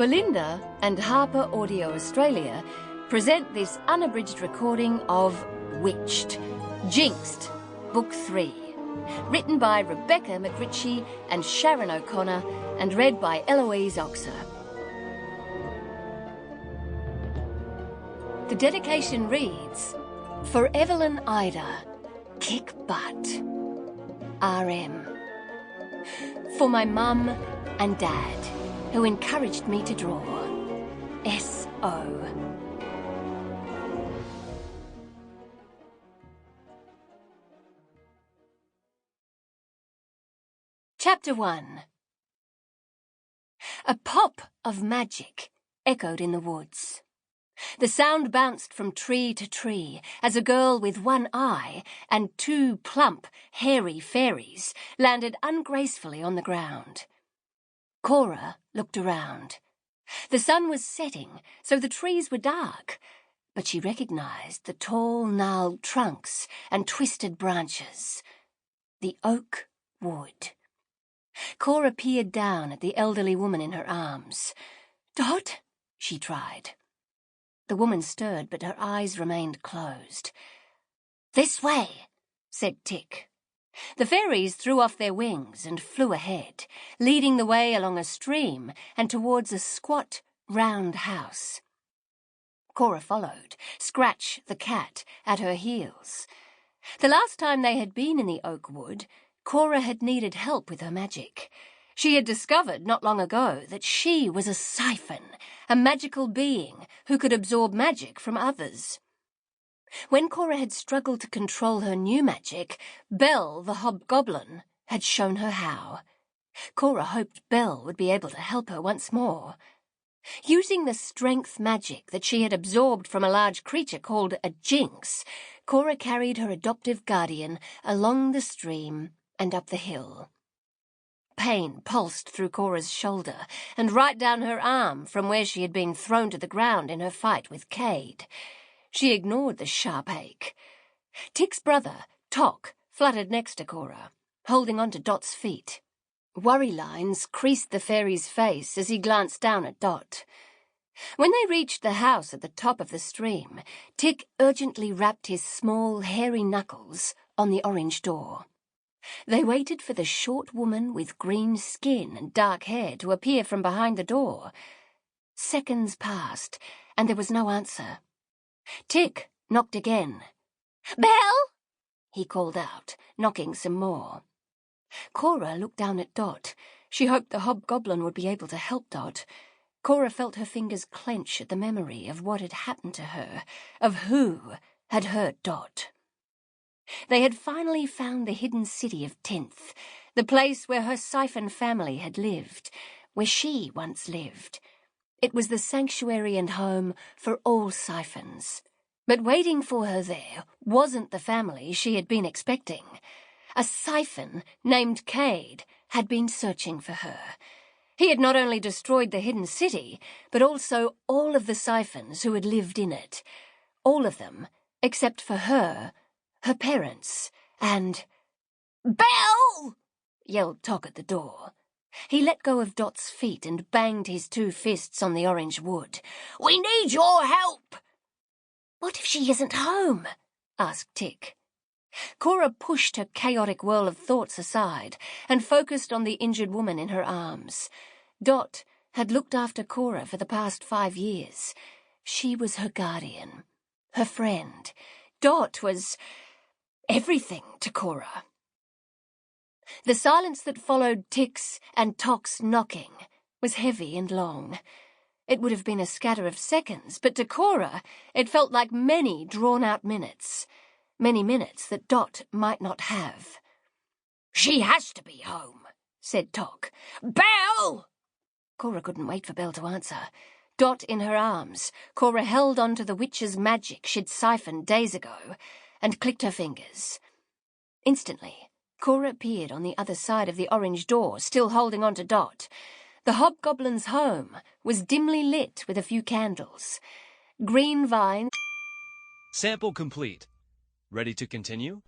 Belinda and HarperAudio Australia present this unabridged recording of Witched, Jinxed, Book 3, written by Rebecca Mcritchie and Sharon O'Connor and read by Eloise Oxer. The dedication reads, For Evelyn Ida, kick butt. RM. For my mum and dad, who encouraged me to draw. S.O. Chapter 1. A pop of magic echoed in the woods. The sound bounced from tree to tree as a girl with one eye and two plump, hairy fairies landed ungracefully on the ground. Cora looked around. The sun was setting, so the trees were dark, but she recognized the tall, gnarled trunks and twisted branches. The oak wood. Cora peered down at the elderly woman in her arms. "Dot?" she tried. The woman stirred, but her eyes remained closed. "This way," said Tick. The fairies threw off their wings and flew ahead, leading the way along a stream and towards a squat, round house. Cora followed, Scratch, the cat, at her heels. The last time they had been in the oak wood, Cora had needed help with her magic. She had discovered not long ago that she was a syphon, a magical being who could absorb magic from others. When Cora had struggled to control her new magic, Bell, the hobgoblin, had shown her how. Cora hoped Bell would be able to help her once more. Using the strength magic that she had absorbed from a large creature called a jinx, Cora carried her adoptive guardian along the stream and up the hill. Pain pulsed through Cora's shoulder and right down her arm from where she had been thrown to the ground in her fight with Cade. She ignored the sharp ache. Tick's brother, Tock, fluttered next to Cora, holding on to Dot's feet. Worry lines creased the fairy's face as he glanced down at Dot. When they reached the house at the top of the stream, Tick urgently rapped his small, hairy knuckles on the orange door. They waited for the short woman with green skin and dark hair to appear from behind the door. Seconds passed, and there was no answer. Tick knocked again. "Bell!" he called out, knocking some more. Cora looked down at Dot. She hoped the hobgoblin would be able to help Dot. Cora felt her fingers clench at the memory of what had happened to her, of who had hurt Dot. They had finally found the hidden city of Tinth, the place where her syphon family had lived, where she once lived. It was the sanctuary and home for all syphons. But waiting for her there wasn't the family she had been expecting. A syphon named Cade had been searching for her. He had not only destroyed the hidden city, but also all of the syphons who had lived in it. All of them, except for her parents, and... "Bell!" yelled Tock at the door. He let go of Dot's feet and banged his two fists on the orange wood. "We need your help!" "What if she isn't home?" asked Tick. Cora pushed her chaotic whirl of thoughts aside and focused on the injured woman in her arms. Dot had looked after Cora for the past 5 years. She was her guardian, her friend. Dot was everything to Cora. The silence that followed Tick's and Tock's knocking was heavy and long. It would have been a scatter of seconds, but to Cora it felt like many drawn-out minutes. Many minutes that Dot might not have. "She has to be home," said Tock. "Bell!" Cora couldn't wait for Bell to answer. Dot in her arms, Cora held on to the witch's magic she'd siphoned days ago and clicked her fingers. Instantly, Cora appeared on the other side of the orange door, still holding on to Dot. The hobgoblin's home was dimly lit with a few candles. Green vines... Sample complete. Ready to continue?